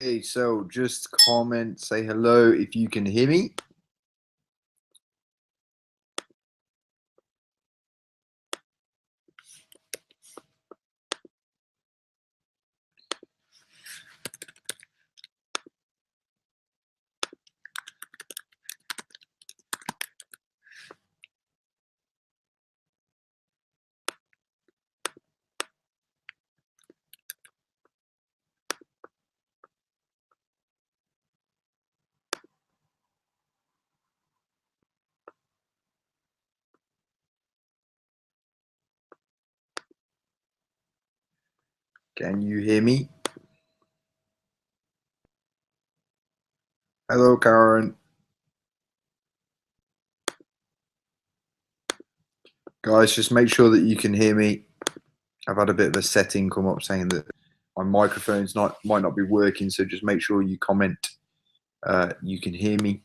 Okay, so just comment, say hello if you can hear me. Can you hear me? Hello, Karen. Guys, just make sure that you can hear me. I've had a bit of a setting come up saying that my microphone's might not be working, so just make sure you comment. You can hear me.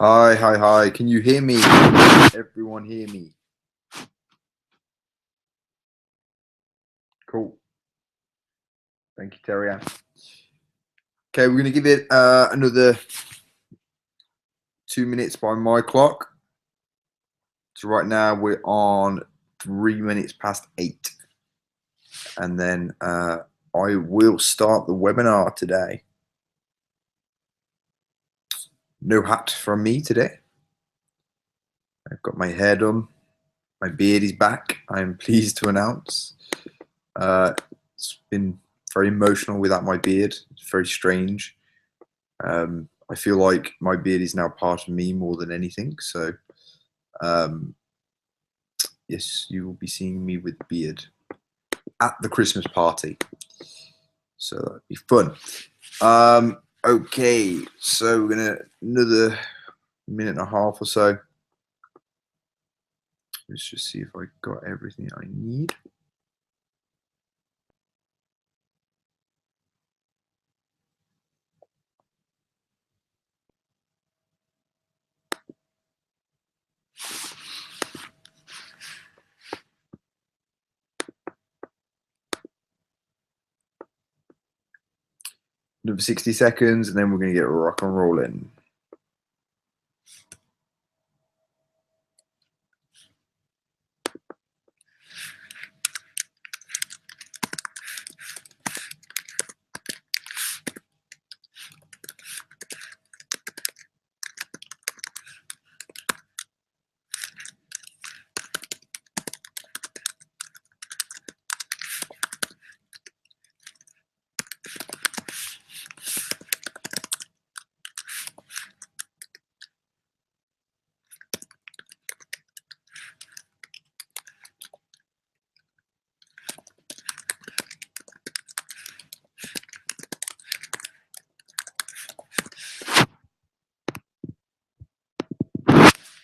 Hi, hi, hi. Can you hear me? Everyone hear me? Cool. Thank you, Terry Ann. Okay, we're going to give it another 2 minutes by my clock. So right now we're on 3 minutes past 8. And then I will start the webinar today. No hat from me today. I've got my hair done. My beard is back. I'm pleased to announce. It's been very emotional without my beard. It's very strange. I feel like my beard is now part of me more than anything. So, yes, you will be seeing me with beard at the Christmas party. So that'd be fun. Okay, so we're gonna another minute and a half or so. Let's just see if I got everything I need. Another 60 seconds, and then we're gonna get rock and rolling.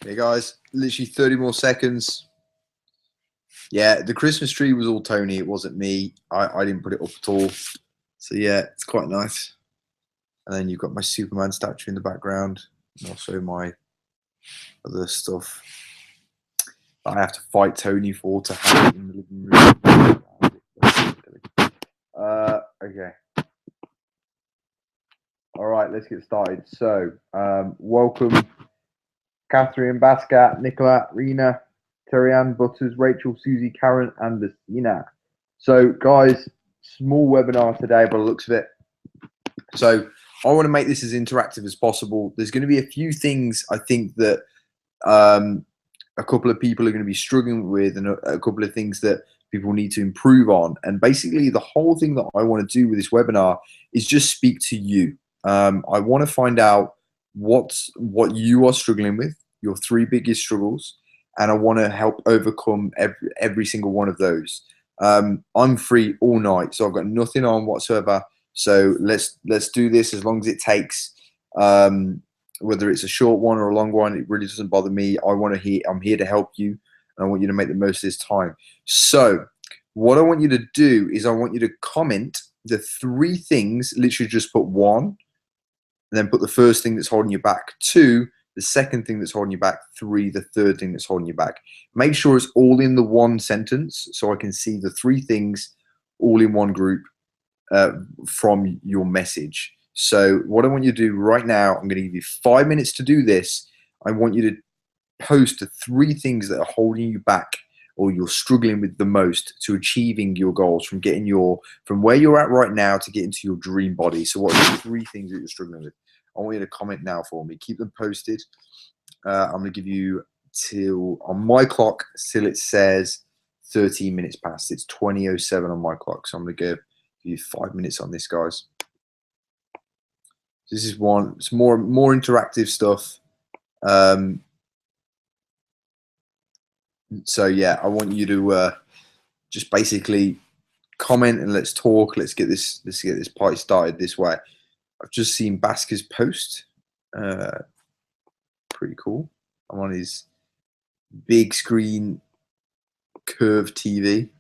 Okay, guys, literally 30 more seconds. Yeah, the Christmas tree was all Tony. It wasn't me. I didn't put it up at all. So yeah, it's quite nice. And then you've got my Superman statue in the background, and also my other stuff that I have to fight Tony for to have it in the living room. Okay. All right, let's get started. So, welcome, Catherine, Bascat, Nicola, Rena, Terry-Ann, Butters, Rachel, Susie, Karen, and Lucina. So, guys, small webinar today by the looks of it. So, I want to make this as interactive as possible. There's going to be a few things I think that a couple of people are going to be struggling with, and a couple of things that people need to improve on. And basically, the whole thing that I want to do with this webinar is just speak to you. I want to find out what you are struggling with, your 3 biggest struggles, and I want to help overcome every single one of those. I'm free all night, so I've got nothing on whatsoever. So let's do this as long as it takes. whether it's a short one or a long one, it really doesn't bother me. I'm here to help you, and I want you to make the most of this time. So what I want you to do is I want you to comment the 3 things, literally just put 1, and then put the first thing that's holding you back, 2, the second thing that's holding you back, 3, the third thing that's holding you back. Make sure it's all in the one sentence so I can see the 3 things all in one group from your message. So what I want you to do right now, I'm going to give you 5 minutes to do this. I want you to post the 3 things that are holding you back or you're struggling with the most to achieving your goals, from where you're at right now to getting to your dream body. So what are the 3 things that you're struggling with? I want you to comment now for me. Keep them posted. I'm going to give you till, on my clock, till it says 13 minutes past. It's 20:07 on my clock. So I'm going to give you 5 minutes on this, guys. This is one. It's more interactive stuff. So yeah, I want you to just basically comment and let's talk. Let's get this party started this way. I've just seen Basker's post. Pretty cool. I'm on his big screen curved TV.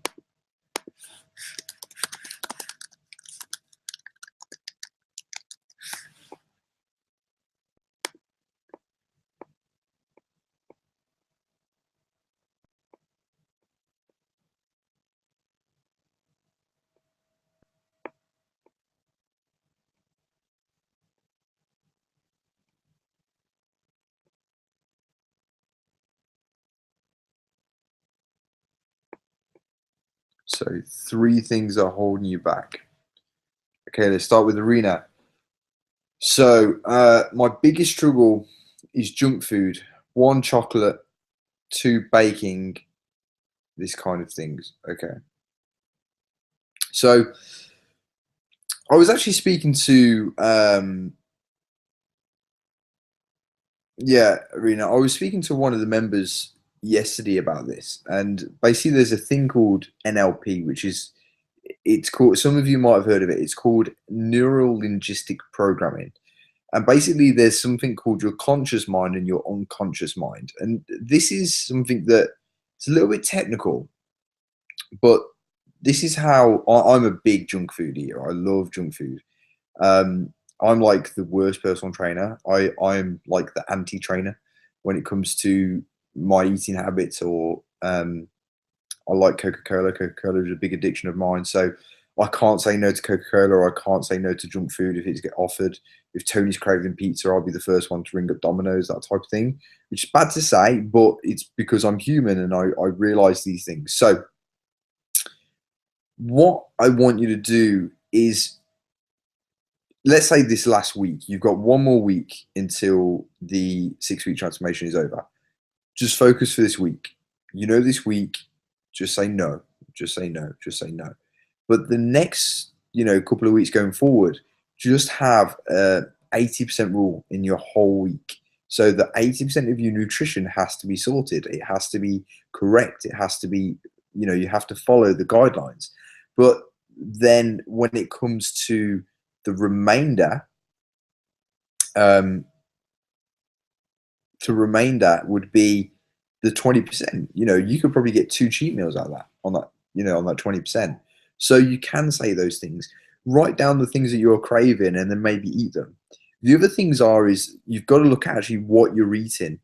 So 3 things are holding you back. Okay, let's start with Arena. So my biggest struggle is junk food. 1, chocolate. 2, baking. This kind of things. Okay. So I was actually speaking to Arena. I was speaking to one of the members yesterday about this, and basically there's a thing called NLP, which is, it's called, some of you might have heard of it, it's called neuro linguistic programming. And basically there's something called your conscious mind and your unconscious mind, and this is something that it's a little bit technical, but this is how I'm a big junk food eater. I love junk food. I'm like the worst personal trainer. I'm like the anti-trainer when it comes to my eating habits, or I like Coca-Cola. Coca-Cola is a big addiction of mine. So I can't say no to Coca-Cola, or I can't say no to junk food if it's get offered. If Tony's craving pizza, I'll be the first one to ring up Domino's, that type of thing, which is bad to say, but it's because I'm human and I realize these things. So what I want you to do is, let's say this last week, you've got 1 more week until the 6-week transformation is over. Just focus for this week. This week, just say no, just say no, just say no. But the next, couple of weeks going forward, just have a 80% rule in your whole week. So the 80% of your nutrition has to be sorted. It has to be correct. It has to be, you have to follow the guidelines. But then when it comes to the remainder, the remainder would be the 20%. You could probably get 2 cheat meals out of that, on that 20%. So you can say those things. Write down the things that you're craving and then maybe eat them. The other things is you've got to look at actually what you're eating.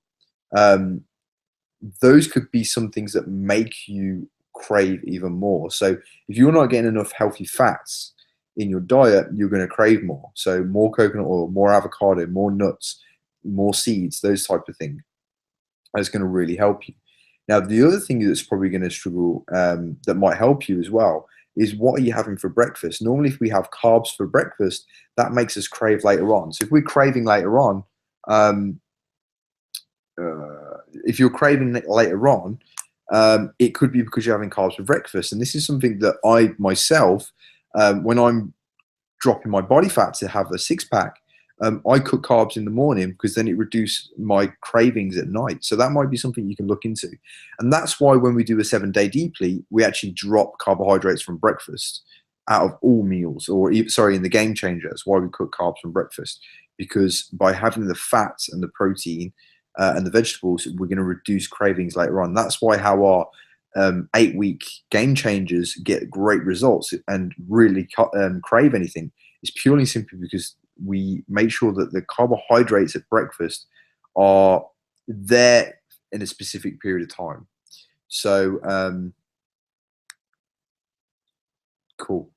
Those could be some things that make you crave even more. So if you're not getting enough healthy fats in your diet, you're going to crave more. So more coconut oil, more avocado, more nuts, more seeds, those type of things. That's going to really help you. Now, the other thing that's probably going to struggle, that might help you as well, is what are you having for breakfast? Normally, if we have carbs for breakfast, that makes us crave later on. So if we're craving later on, if you're craving later on, it could be because you're having carbs for breakfast. And this is something that I myself, when I'm dropping my body fat to have a 6-pack, I cook carbs in the morning because then it reduces my cravings at night. So that might be something you can look into. And that's why when we do a 7-day deep, we actually drop carbohydrates from breakfast. out of all meals, or sorry, in the game changer. That's why we cook carbs from breakfast, because by having the fats and the protein and the vegetables, we're going to reduce cravings later on. That's why how our 8-week game changers get great results and really crave anything. It's purely simply because we make sure that the carbohydrates at breakfast are there in a specific period of time. So, cool.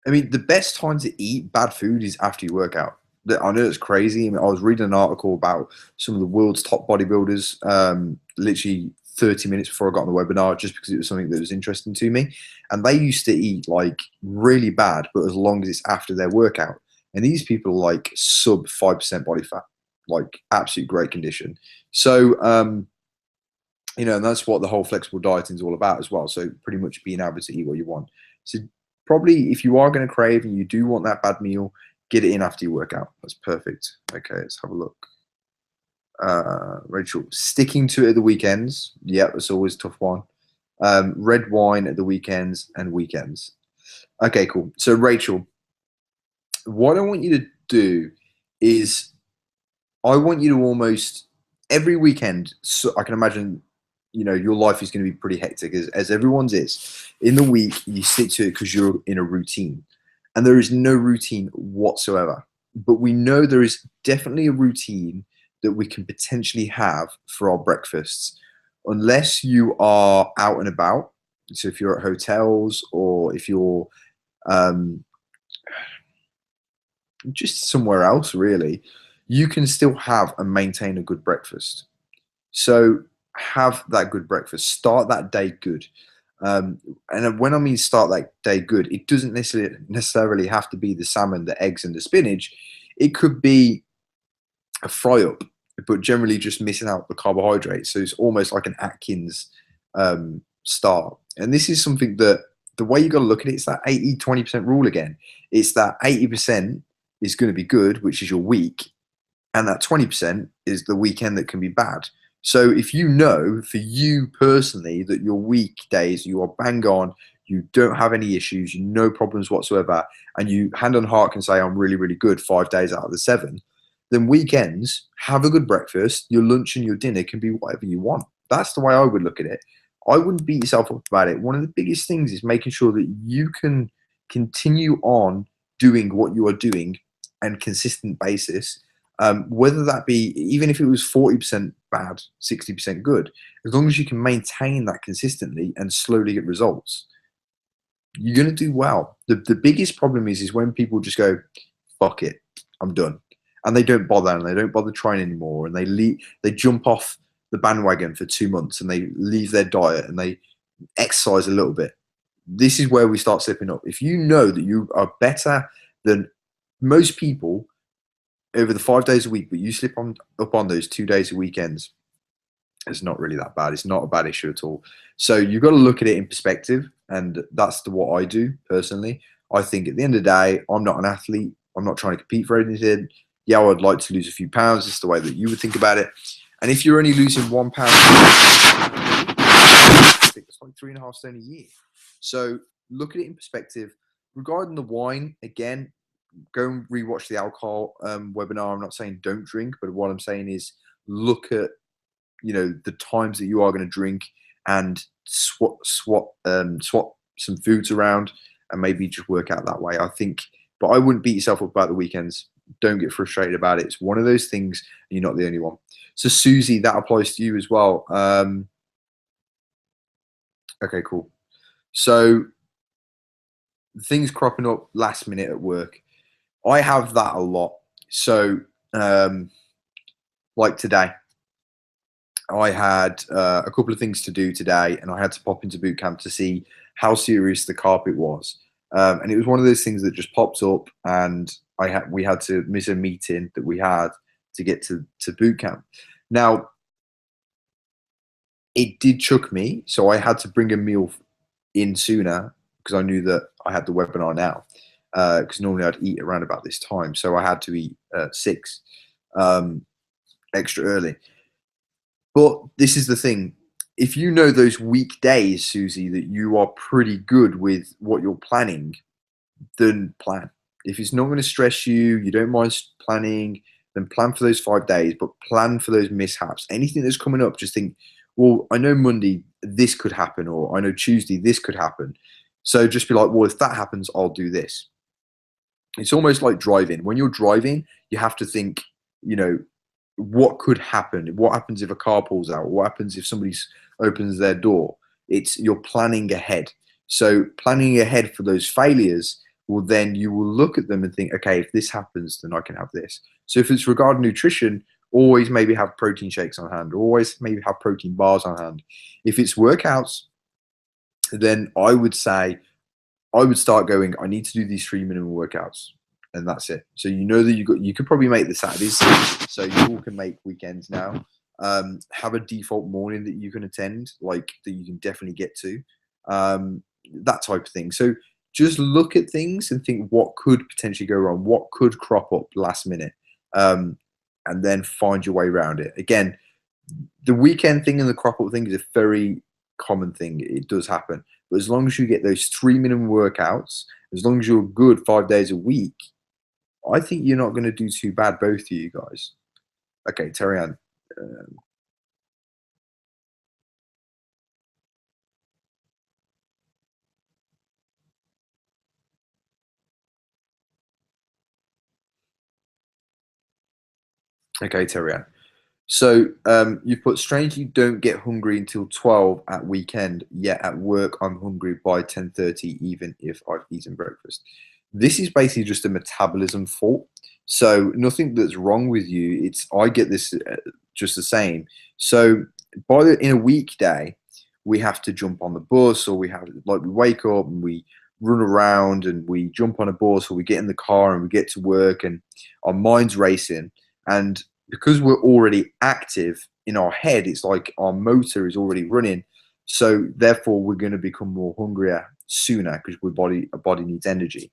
I mean, the best time to eat bad food is after you work out. I know it's crazy. I mean, I was reading an article about some of the world's top bodybuilders, literally 30 minutes before I got on the webinar, just because it was something that was interesting to me. And they used to eat like really bad, but as long as it's after their workout. And these people are like sub 5% body fat, like absolute great condition. So, you know, and that's what the whole flexible dieting is all about as well. So pretty much being able to eat what you want. So probably if you are going to crave and you do want that bad meal, get it in after you work out. That's perfect. Okay, let's have a look. Rachel, sticking to it at the weekends. Yeah, that's always a tough one. Red wine at the weekends and weekends. Okay, cool. So Rachel, what I want you to do is I want you to almost every weekend, so I can imagine, you know, your life is going to be pretty hectic as everyone's is. In the week, you stick to it because you're in a routine. And there is no routine whatsoever. But we know there is definitely a routine that we can potentially have for our breakfasts, unless you are out and about. So if you're at hotels or if you're um, just somewhere else, really, you can still have and maintain a good breakfast. So have that good breakfast. Start that day good. And when I mean start that day good, it doesn't necessarily have to be the salmon, the eggs, and the spinach. It could be a fry up, but generally just missing out the carbohydrates. So it's almost like an Atkins start. And this is something that the way you got to look at it, it's that 80-20% rule again. It's that 80% is going to be good, which is your week, and that 20% is the weekend that can be bad. So if you know for you personally that your weekdays, you are bang on, you don't have any issues, no problems whatsoever, and you hand on heart can say, I'm really, really good 5 days out of the 7, then weekends, have a good breakfast, your lunch and your dinner can be whatever you want. That's the way I would look at it. I wouldn't beat yourself up about it. One of the biggest things is making sure that you can continue on doing what you are doing on a consistent basis. Whether that be, even if it was 40% bad, 60% good, as long as you can maintain that consistently and slowly get results, you're going to do well. The biggest problem is when people just go, fuck it, I'm done. And they don't bother, and they don't bother trying anymore, and they jump off the bandwagon for 2 months and they leave their diet and they exercise a little bit. This is where we start slipping up. If you know that you are better than most people over the 5 days a week, but you slip up on those 2 days a weekends, it's not really that bad. It's not a bad issue at all. So you've got to look at it in perspective, and that's what I do personally. I think at the end of the day, I'm not an athlete. I'm not trying to compete for anything. Yeah, I'd like to lose a few pounds. It's the way that you would think about it. And if you're only losing 1 pound, it's like 3.5 stone a year. So look at it in perspective. Regarding the wine, again, go and rewatch the alcohol webinar. I'm not saying don't drink, but what I'm saying is look at, you know, the times that you are going to drink and swap some foods around and maybe just work out that way. I think, but I wouldn't beat yourself up about the weekends. Don't get frustrated about it. It's one of those things, and you're not the only one. So Susie, that applies to you as well. Okay, cool. So things cropping up last minute at work. I have that a lot. So like today, I had a couple of things to do today, and I had to pop into boot camp to see how serious the carpet was. And it was one of those things that just popped up, and we had to miss a meeting that we had to get to boot camp. Now, it did chuck me, so I had to bring a meal in sooner because I knew that I had the webinar now. Because normally I'd eat around about this time, so I had to eat at 6 extra early. But this is the thing. if you know those weekdays, Susie, that you are pretty good with what you're planning, then plan. If it's not going to stress you, you don't mind planning, then plan for those 5 days, but plan for those mishaps. Anything that's coming up, just think, well, I know Monday this could happen, or I know Tuesday this could happen. So just be like, well, if that happens, I'll do this. It's almost like driving. When you're driving, you have to think, you know, what could happen? What happens if a car pulls out? What happens if somebody opens their door? You're planning ahead. So planning ahead for those failures will then you will look at them and think, okay, if this happens, then I can have this. So if it's regarding nutrition, always maybe have protein shakes on hand. Always maybe have protein bars on hand. If it's workouts, then I would say I would start going, I need to do these 3 minimum workouts, and that's it. So you know that you could probably make the Saturdays, so you all can make weekends now. Have a default morning that you can attend, like that you can definitely get to, that type of thing. So just look at things and think what could potentially go wrong, what could crop up last minute, and then find your way around it. Again, the weekend thing and the crop up thing is a very common thing. It does happen. But as long as you get those 3 minimum workouts, as long as you're good 5 days a week, I think you're not going to do too bad, both of you guys. Okay, Terry Ann. Okay, Terry Ann. So you put, strangely don't get hungry until 12 at weekend, yet at work I'm hungry by 10:30 even if I've eaten breakfast. This is basically just a metabolism fault. So nothing that's wrong with you. I get this just the same. So in a weekday, we have to jump on the bus, or we wake up and we run around and we jump on a bus, or we get in the car and we get to work and our mind's racing. And because we're already active in our head, it's like our motor is already running. So therefore, we're going to become more hungrier sooner because our body needs energy.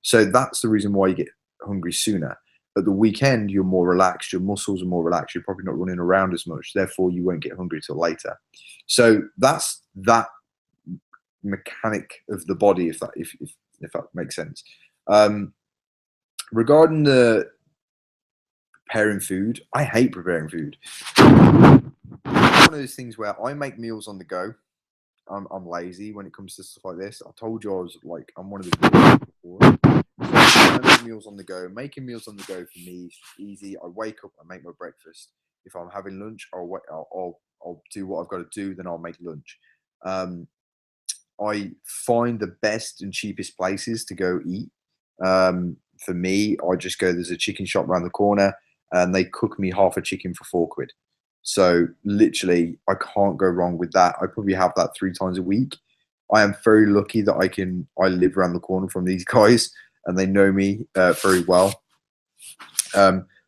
So that's the reason why you get hungry sooner. At the weekend, you're more relaxed. Your muscles are more relaxed. You're probably not running around as much. Therefore, you won't get hungry till later. So that's that mechanic of the body, if that makes sense. Regarding the preparing food, I hate preparing food. It's one of those things where I make meals on the go. I'm lazy when it comes to stuff like this. I told you I'm one of the people before. So I make meals on the go. Making meals on the go for me is easy. I wake up, I make my breakfast. If I'm having lunch, I'll do what I've got to do. Then I'll make lunch. I find the best and cheapest places to go eat. For me, I just go. There's a chicken shop around the corner, and they cook me half a chicken for £4. So literally, I can't go wrong with that. I probably have that 3 times a week. I am very lucky that I live around the corner from these guys, and they know me very well.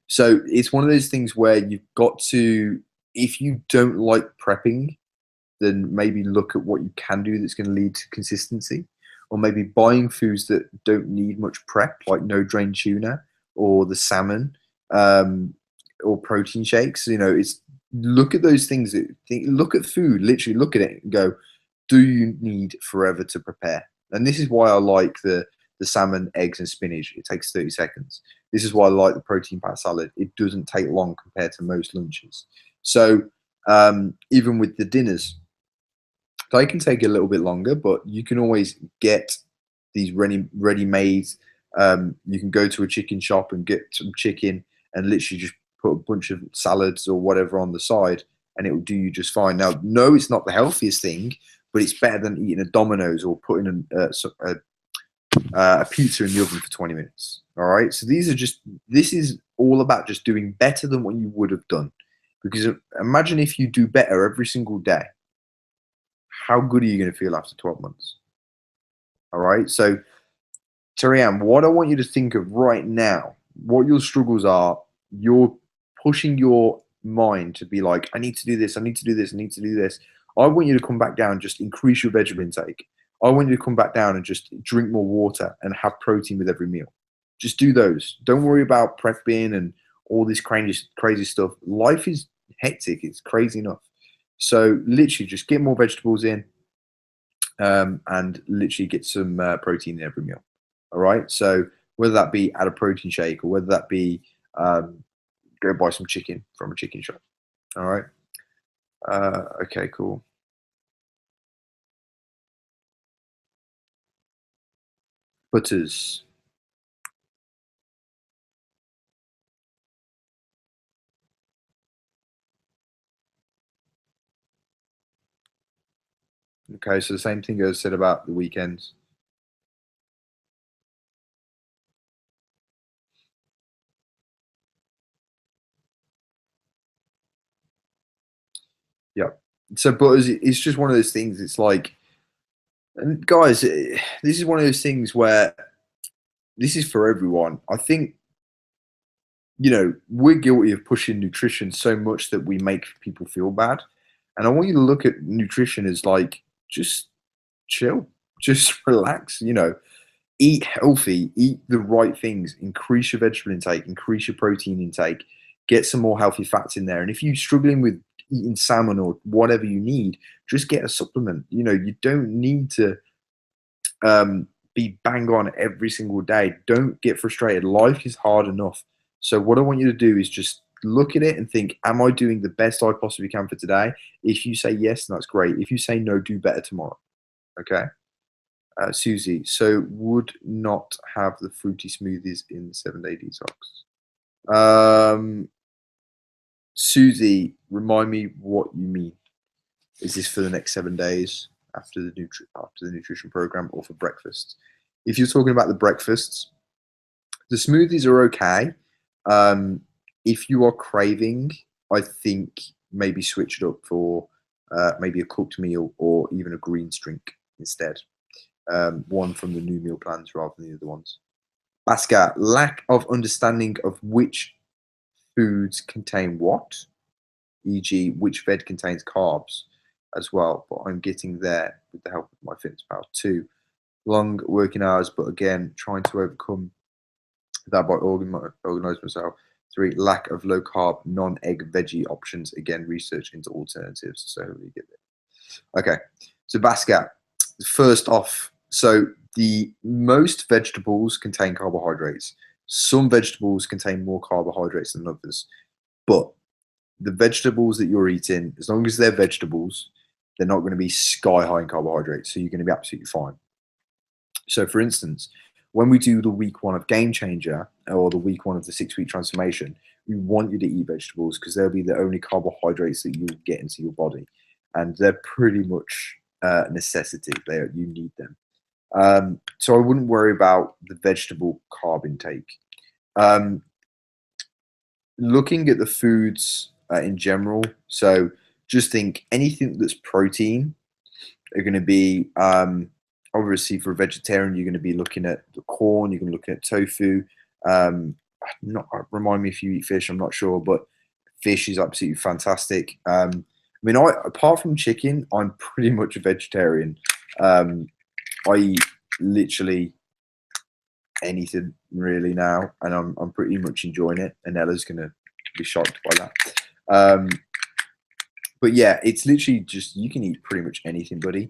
So it's one of those things where you've got to, if you don't like prepping, then maybe look at what you can do that's going to lead to consistency, or maybe buying foods that don't need much prep, like no drain tuna or the salmon, or protein shakes. Look at those things. Look at food, literally look at it and go, do you need forever to prepare? And this is why I like the salmon, eggs, and spinach. It takes 30 seconds. This is why I like the protein packed salad. It doesn't take long compared to most lunches. So even with the dinners, they can take a little bit longer, but you can always get these ready-made. You can go to a chicken shop and get some chicken and literally just put a bunch of salads or whatever on the side, and it will do you just fine. Now, no, it's not the healthiest thing, but it's better than eating a Domino's or putting a pizza in the oven for 20 minutes. All right. So this is all about just doing better than what you would have done. Because imagine if you do better every single day, how good are you going to feel after 12 months? All right. So, Terry Ann, what I want you to think of right now, what your struggles are, you're pushing your mind to be like, I need to do this, I need to do this, I need to do this. I want you to come back down, just increase your vegetable intake. I want you to come back down and just drink more water and have protein with every meal. Just do those. Don't worry about prepping and all this crazy stuff. Life is hectic. It's crazy enough. So literally just get more vegetables in, and literally get some protein in every meal. All right. So whether that be add a protein shake or whether that be go buy some chicken from a chicken shop. All right. Okay, cool. Butters. Okay, so the same thing as said about the weekends. Yeah. So butters, it's just one of those things. It's like, and guys, this is one of those things where this is for everyone. I think, we're guilty of pushing nutrition so much that we make people feel bad. And I want you to look at nutrition as like, just chill, just relax, eat healthy, eat the right things, increase your vegetable intake, increase your protein intake, get some more healthy fats in there. And if you're struggling with eating salmon or whatever you need, just get a supplement. You don't need to be bang on every single day. Don't get frustrated. Life is hard enough. So what I want you to do is just look at it and think, am I doing the best I possibly can for today? If you say yes, then that's great. If you say no, do better tomorrow. Okay. Susie, so would not have the fruity smoothies in the 7-day detox. Susie, remind me what you mean. Is this for the next 7 days after the nutrition program or for breakfast? If you're talking about the breakfasts, the smoothies are okay. If you are craving, I think maybe switch it up for maybe a cooked meal or even a greens drink instead. One from the new meal plans rather than the other ones. Basca, lack of understanding of which foods contain what, e.g., which veg contains carbs as well. But I'm getting there with the help of my Fitness Pal. 2, long working hours, but again, trying to overcome that by organize myself. 3, lack of low carb, non-egg veggie options. Again, research into alternatives. So hopefully you get there. Okay, so Basca, first off, so the most vegetables contain carbohydrates. Some vegetables contain more carbohydrates than others, but the vegetables that you're eating, as long as they're vegetables, they're not going to be sky high in carbohydrates. So you're going to be absolutely fine. So, for instance, when we do the week 1 of Game Changer or the week 1 of the 6-week transformation, we want you to eat vegetables because they'll be the only carbohydrates that you'll get into your body, and they're pretty much a necessity. You need them. So I wouldn't worry about the vegetable carb intake. Looking at the foods in general, so just think anything that's protein are going to be obviously for a vegetarian. You're going to be looking at the corn. You're going to look at tofu. Not remind me if you eat fish. I'm not sure, but fish is absolutely fantastic. I mean, apart from chicken, I'm pretty much a vegetarian. I eat literally anything really now, and I'm pretty much enjoying it. And Ella's gonna be shocked by that. But yeah, it's literally just you can eat pretty much anything, buddy.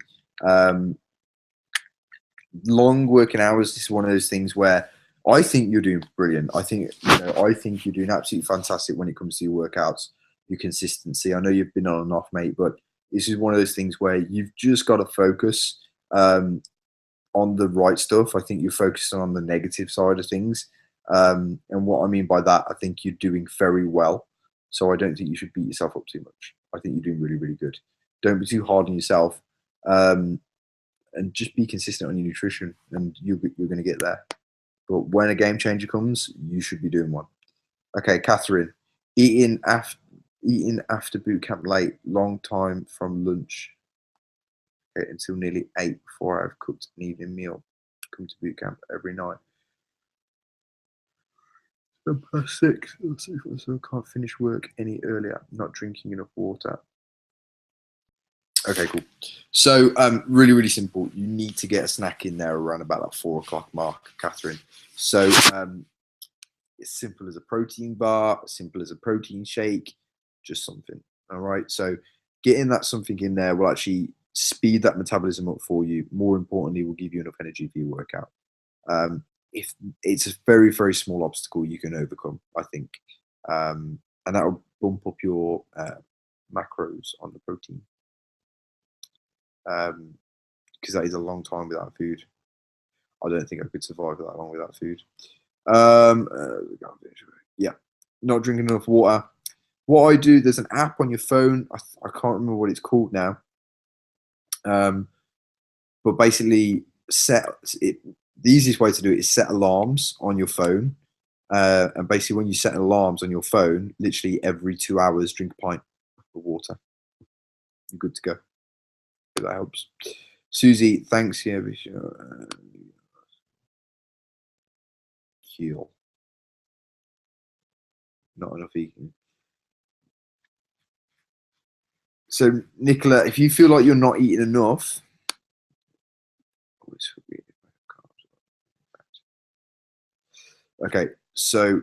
Long working hours. This is one of those things where I think you're doing brilliant. I think you're doing absolutely fantastic when it comes to your workouts, your consistency. I know you've been on and off, mate, but this is one of those things where you've just got to focus on the right stuff. I think you're focusing on the negative side of things. And what I mean by that, I think you're doing very well. So I don't think you should beat yourself up too much. I think you're doing really, really good. Don't be too hard on yourself. And just be consistent on your nutrition, and you're going to get there. But when a game changer comes, you should be doing one. Okay, Catherine, eating after boot camp late, long time from lunch until nearly 8 before I've cooked an evening meal. Come to boot camp every night. Past 6, so can't finish work any earlier. Not drinking enough water. Okay, cool. So, really, really simple. You need to get a snack in there around about that 4 o'clock mark, Catherine. So, it's simple as a protein bar, simple as a protein shake, just something. All right. So, getting that something in there will actually speed that metabolism up for you. More importantly, will give you enough energy for your workout. If it's a very, very small obstacle you can overcome, I think, and that will bump up your macros on the protein, because that is a long time without food. I don't think I could survive that long without food. Yeah, not drinking enough water. What I do, there's an app on your phone. I can't remember what it's called now. But basically, the easiest way to do it is set alarms on your phone. And basically, when you set alarms on your phone, literally every 2 hours, drink a pint of water. You're good to go. If that helps. Susie, thanks. Yeah, heal. Not enough eating. So, Nicola, if you feel like you're not eating enough, okay, so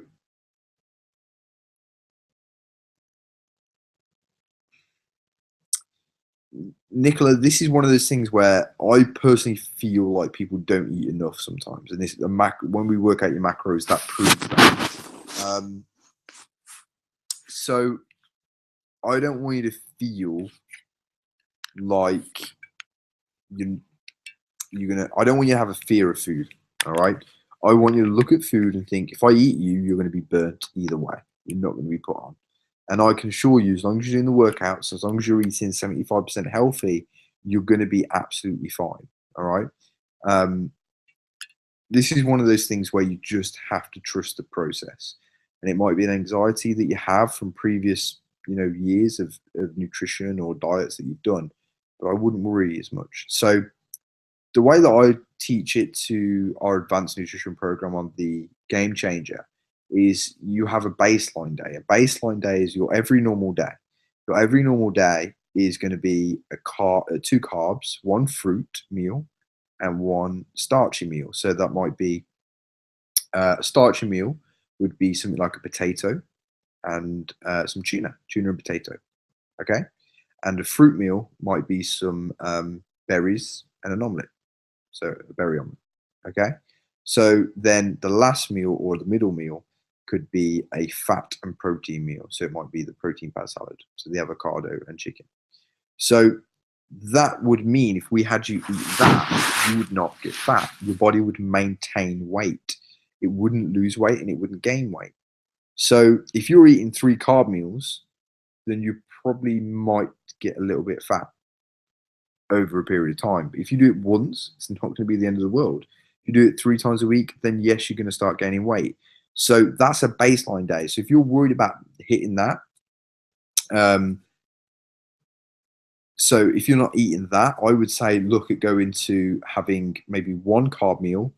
Nicola, this is one of those things where I personally feel like people don't eat enough sometimes, and this when we work out your macros, that proves that. So I don't want you to feel like you're gonna. I don't want you to have a fear of food. All right. I want you to look at food and think, if I eat you, you're going to be burnt either way. You're not going to be put on. And I can assure you, as long as you're doing the workouts, as long as you're eating 75% healthy, you're going to be absolutely fine. All right. This is one of those things where you just have to trust the process. And it might be an anxiety that you have from previous, years of nutrition or diets that you've done, but I wouldn't worry as much. So the way that I teach it to our advanced nutrition program on the Game Changer is you have a baseline day. A baseline day is your every normal day. Your every normal day is going to be two carbs, one fruit meal, and one starchy meal. So that might be a starchy meal would be something like a potato and some tuna and potato. Okay. And a fruit meal might be some berries and an omelette. So a berry omelette. Okay. So then the last meal or the middle meal could be a fat and protein meal. So it might be the protein pad salad. So the avocado and chicken. So that would mean if we had you eat that, you would not get fat. Your body would maintain weight. It wouldn't lose weight and it wouldn't gain weight. So if you're eating 3 carb meals, then you probably might get a little bit fat over a period of time. But if you do it once, it's not going to be the end of the world. If you do it 3 times a week, then yes, you're going to start gaining weight. So that's a baseline day. So if you're worried about hitting that, so if you're not eating that, I would say look at going to having maybe 1 carb meal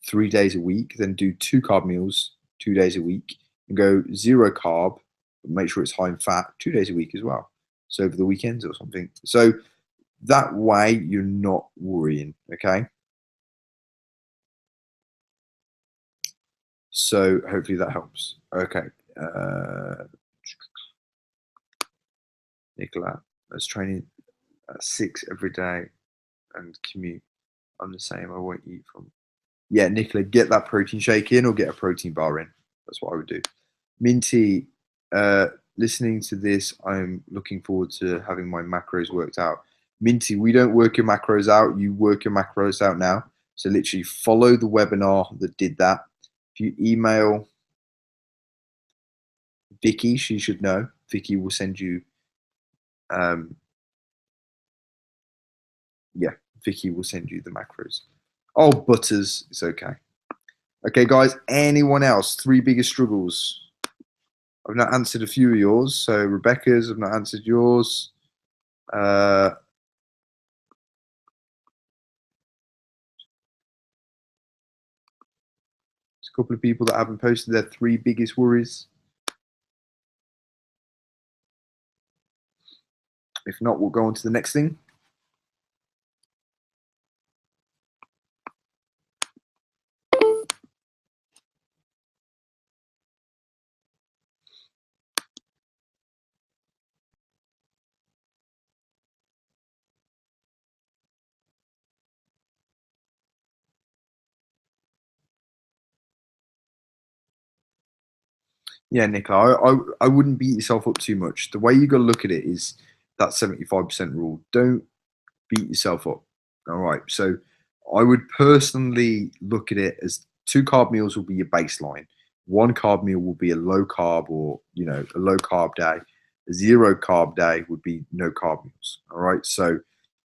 3 days a week, then do 2 carb meals 2 days a week, and go 0 carb, but make sure it's high in fat 2 days a week as well. So over the weekends or something. So that way you're not worrying, okay? So hopefully that helps. Okay. Nicola, let's training at 6 every day and commute. I'm the same. I won't eat from. Yeah, Nicola, get that protein shake in or get a protein bar in. That's what I would do. Minty, listening to this, I'm looking forward to having my macros worked out. Minty, we don't work your macros out. You work your macros out now. So literally follow the webinar that did that. If you email Vicky, she should know. Vicky will send you. Yeah, Vicky will send you the macros. Oh, Butters, it's okay. Okay, guys, anyone else? 3 biggest struggles. I've not answered a few of yours. So Rebecca's, I've not answered yours. There's a couple of people that haven't posted their 3 biggest worries. If not, we'll go on to the next thing. Yeah, Nicola, I wouldn't beat yourself up too much. The way you got to look at it is that 75% rule. Don't beat yourself up. All right. So I would personally look at it as two carb meals will be your baseline. One carb meal will be a low carb or, a low carb day. A zero carb day would be no carb meals. All right. So,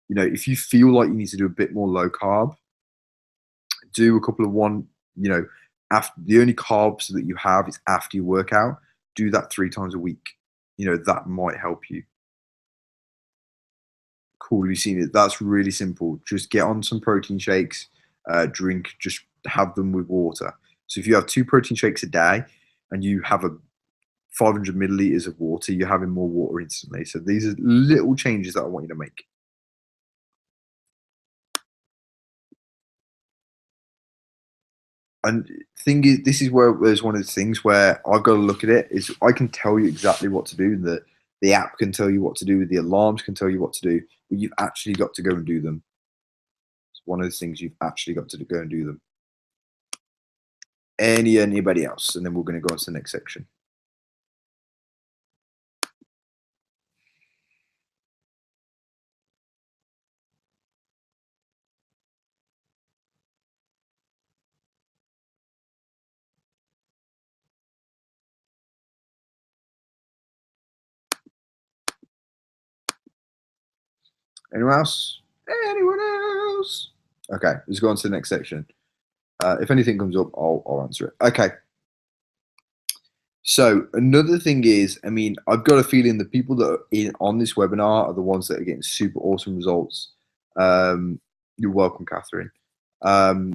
if you feel like you need to do a bit more low carb, do a couple of after the only carbs that you have is after your workout. Do that 3 times a week. That might help you. Cool, you've seen it. That's really simple. Just get on some protein shakes, just have them with water. So if you have 2 protein shakes a day and you have a 500 milliliters of water, you're having more water instantly. So these are little changes that I want you to make. And thing is, this is where there's one of the things where I've got to look at it is I can tell you exactly what to do. The app can tell you what to do. The alarms can tell you what to do. But you've actually got to go and do them. It's one of the things you've actually got to go and do them. Anybody else? And then we're going to go on to the next section. Anyone else? Anyone else? Okay, let's go on to the next section. If anything comes up, I'll answer it. Okay. So another thing is, I've got a feeling the people that are on this webinar are the ones that are getting super awesome results. You're welcome, Catherine. I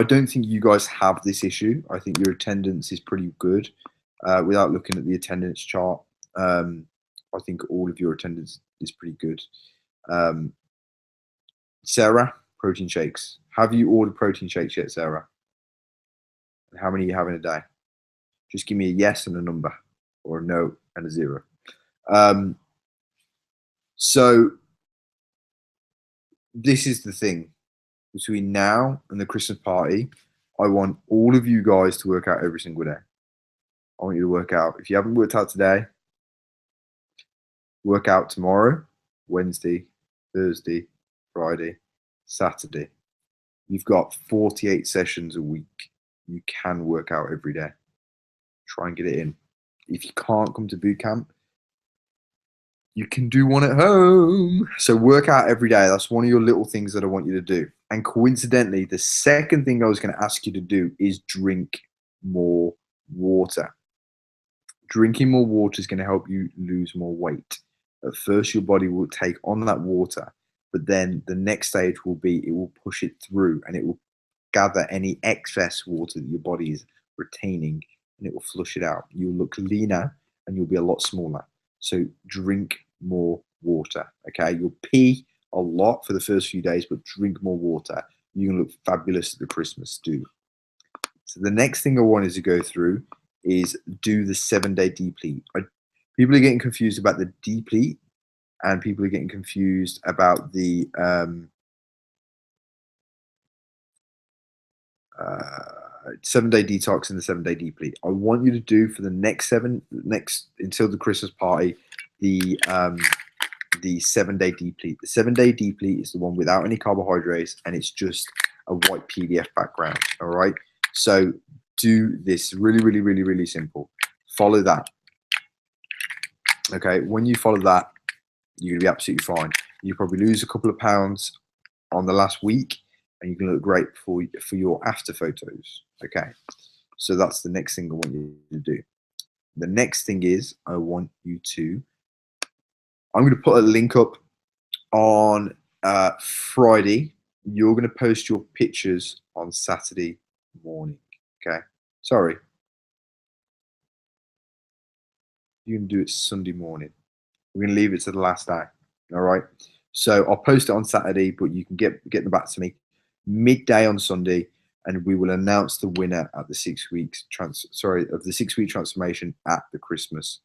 don't think you guys have this issue. I think your attendance is pretty good. Without looking at the attendance chart, I think all of your attendance is pretty good. Sarah, protein shakes. Have you ordered protein shakes yet, Sarah? And how many are you having a day? Just give me a yes and a number, or a no and a 0. So this is the thing. Between now and the Christmas party, I want all of you guys to work out every single day. I want you to work out. If you haven't worked out today, work out tomorrow, Wednesday, Thursday, Friday, Saturday. You've got 48 sessions a week. You can work out every day. Try and get it in. If you can't come to boot camp, you can do one at home. So work out every day. That's one of your little things that I want you to do. And coincidentally, the second thing I was going to ask you to do is drink more water. Drinking more water is going to help you lose more weight. At first, your body will take on that water, but then the next stage will be it will push it through and it will gather any excess water that your body is retaining and it will flush it out. You'll look leaner and you'll be a lot smaller. So drink more water, okay? You'll pee a lot for the first few days, but drink more water. You can look fabulous at the Christmas do. So the next thing I wanted to go through is do the 7-day deplete. People are getting confused about the deplete and people are getting confused about the 7-day detox and the 7-day deplete. I want you to do for the next until the Christmas party, the 7-day deplete. The 7-day deplete is the one without any carbohydrates and it's just a white PDF background. All right. So do this really, really, really, really simple. Follow that. Okay. When you follow that, you're gonna be absolutely fine. You probably lose a couple of pounds on the last week and you're gonna look great for your after photos. Okay. So that's the next thing I want you to do. The next thing is I'm going to put a link up on Friday. You're going to post your pictures on Saturday morning. Okay. Sorry. You can do it Sunday morning. We're going to leave it to the last day. All right. So I'll post it on Saturday, but you can get them back to me midday on Sunday, and we will announce the winner at the 6 weeks of the 6-week transformation at the Christmas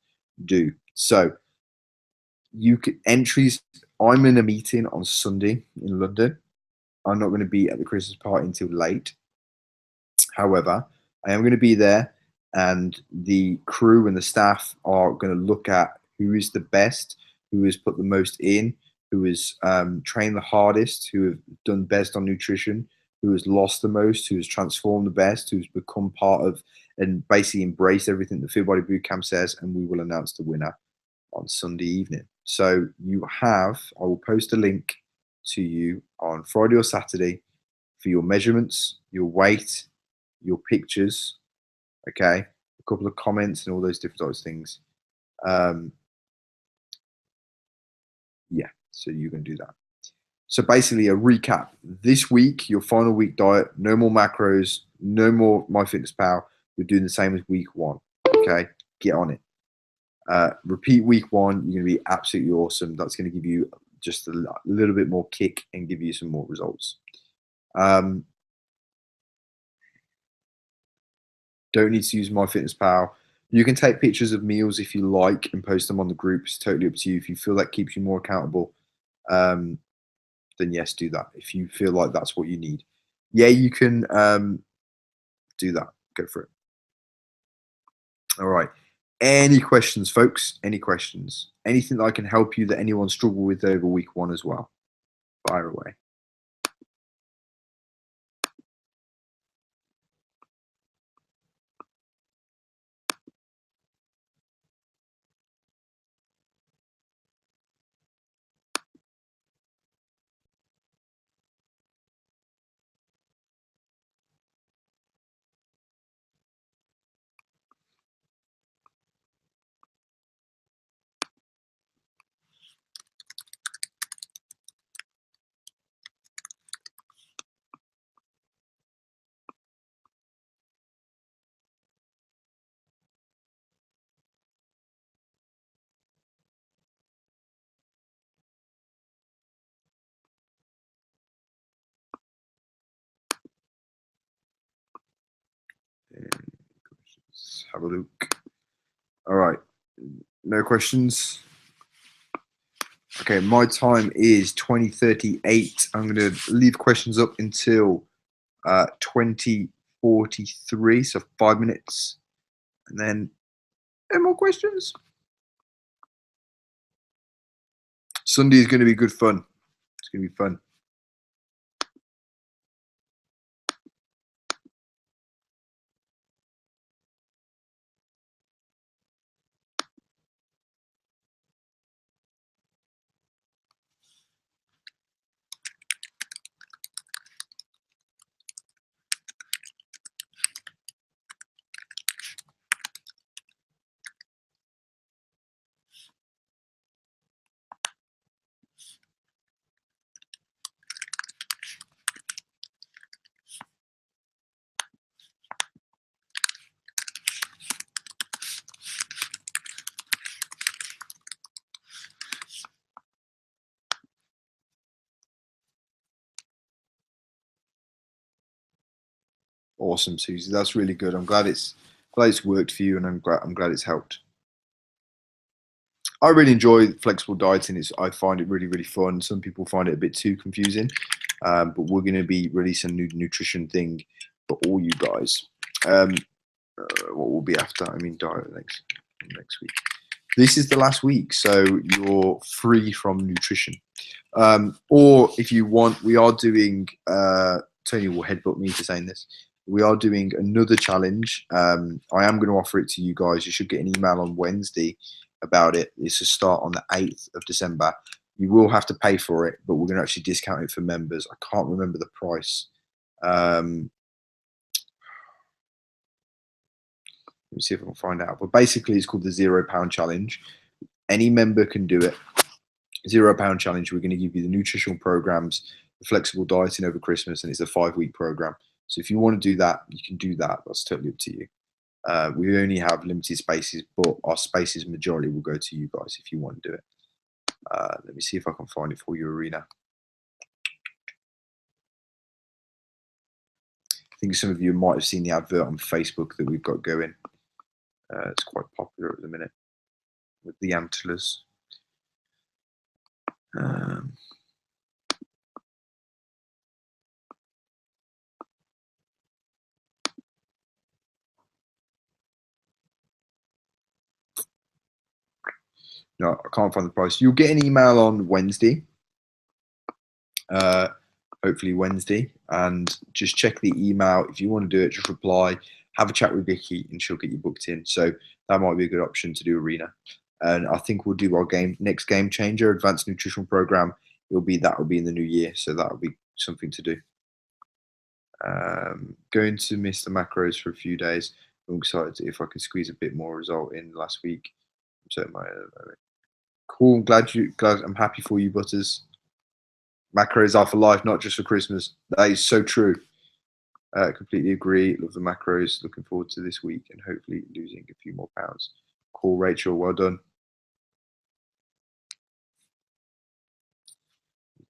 do. So you can entries. I'm in a meeting on Sunday in London. I'm not going to be at the Christmas party until late. However, I am going to be there, and the crew and the staff are going to look at who is the best, who has put the most in, who has trained the hardest, who have done best on nutrition, who has lost the most, who has transformed the best, who's become part of and basically embraced everything that Fit Body Bootcamp says, and we will announce the winner on Sunday evening. So I will post a link to you on Friday or Saturday for your measurements, your weight, your pictures, okay, a couple of comments and all those different types of things. Yeah, so you can do that. So basically a recap. This week, your final week diet, no more macros, no more MyFitnessPal. You're doing the same as week 1, okay? Get on it. Repeat week 1, you're going to be absolutely awesome. That's going to give you just a little bit more kick and give you some more results. Don't need to use MyFitnessPal. You can take pictures of meals if you like and post them on the group. It's totally up to you. If you feel that keeps you more accountable, then yes, do that. If you feel like that's what you need. Yeah, you can do that. Go for it. All right. Any questions, folks? Any questions? Anything that I can help you that anyone struggled with over week 1 as well? Fire away. Let's have a look. All right. No questions. Okay, my time is 20:38. I'm going to leave questions up until 20:43, so 5 minutes. And then, any more questions? Sunday is going to be good fun. It's going to be fun. Awesome, Susie. That's really good. I'm glad it's worked for you, and I'm glad it's helped. I really enjoy flexible dieting. I find it really, really fun. Some people find it a bit too confusing, but we're going to be releasing a new nutrition thing for all you guys. What will be after? I mean, diet next week. This is the last week, so you're free from nutrition. Or if you want, we are doing. Tony will headbutt me for saying this. We are doing another challenge. I am going to offer it to you guys. You should get an email on Wednesday about it. It's to start on the 8th of December. You will have to pay for it, but we're going to actually discount it for members. I can't remember the price. Let me see if I can find out. But basically, it's called the £0 challenge. Any member can do it. £0 challenge. We're going to give you the nutritional programs, the flexible dieting over Christmas, and it's a 5-week program. So if you want to do that, you can do that. That's totally up to you. We only have limited spaces, but our spaces majority will go to you guys if you want to do it. Let me see if I can find it for you, Arena. I think some of you might have seen the advert on Facebook that we've got going. It's quite popular at the minute with the antlers. No, I can't find the price. You'll get an email on Wednesday. Hopefully Wednesday, and just check the email. If you want to do it, just reply, have a chat with Vicky, and she'll get you booked in. So that might be a good option to do Arena. And I think we'll do our next game changer, advanced nutritional program. That will be in the new year, so that will be something to do. Going to miss the macros for a few days. I'm excited if I can squeeze a bit more result in last week. So cool. I'm happy for you, Butters. Macros are for life, not just for Christmas. That is so true. Completely agree. Love the macros. Looking forward to this week and hopefully losing a few more pounds. Cool, Rachel. Well done.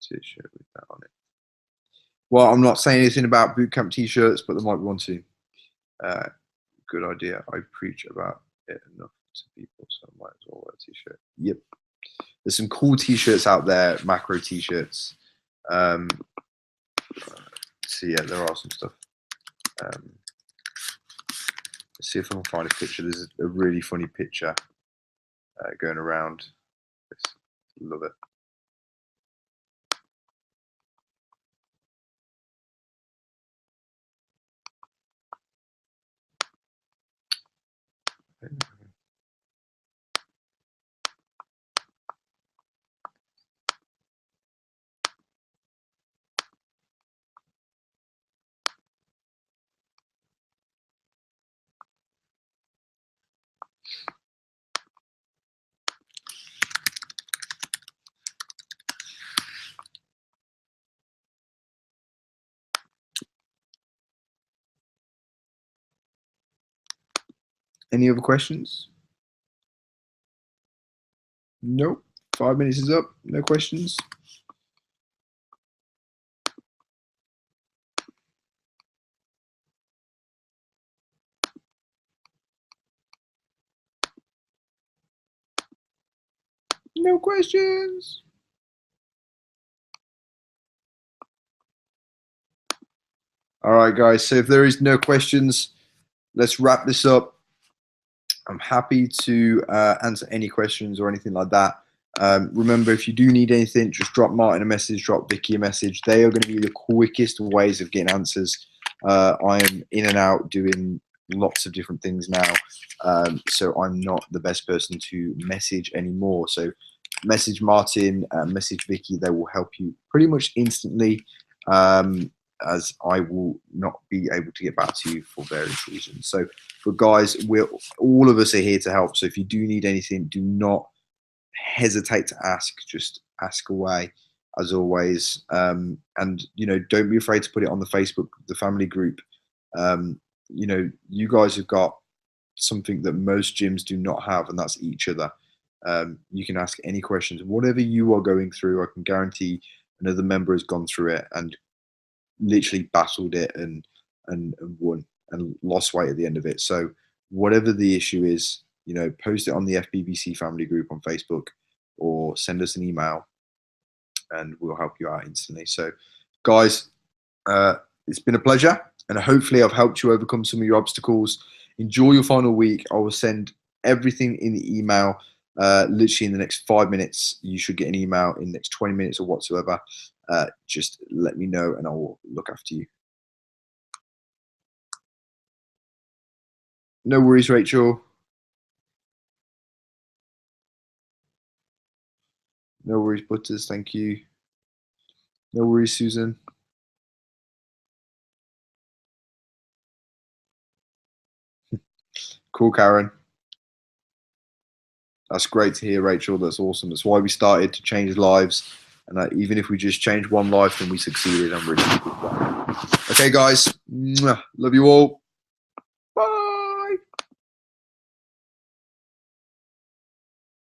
T-shirt with that on it. Well, I'm not saying anything about bootcamp t-shirts, but there might be one soon. Good idea. I preach about it enough to people, so I might as well wear a t-shirt. Yep. There's some cool t-shirts out there, macro t-shirts. So yeah, there are some stuff. Let's see if I can find a picture. There's a really funny picture going around. Love it. Any other questions? Nope. 5 minutes is up. No questions. No questions. All right, guys. So if there is no questions, let's wrap this up. I'm happy to answer any questions or anything like that. Remember, if you do need anything, just drop Martin a message, drop Vicky a message. They are going to be the quickest ways of getting answers. I am in and out doing lots of different things now, so I'm not the best person to message anymore. So message Martin, message Vicky. They will help you pretty much instantly, as I will not be able to get back to you for various reasons. So, but guys, all of us are here to help. So if you do need anything, do not hesitate to ask. Just ask away, as always. And don't be afraid to put it on the Facebook, the family group. You guys have got something that most gyms do not have, and that's each other. You can ask any questions, whatever you are going through. I can guarantee another member has gone through it and literally battled it and won and lost weight at the end of it. So whatever the issue is, post it on the FBBC family group on Facebook or send us an email and we'll help you out instantly. So guys, it's been a pleasure, and hopefully I've helped you overcome some of your obstacles. Enjoy your final week. I will send everything in the email literally in the next 5 minutes. You should get an email in the next 20 minutes or whatsoever. Just let me know and I will look after you. No worries, Rachel. No worries, Butters. Thank you. No worries, Susan. Cool, Karen. That's great to hear, Rachel. That's awesome. That's why we started to change lives. And even if we just change one life, then we succeeded. I'm really happy with that. Okay, guys. Love you all.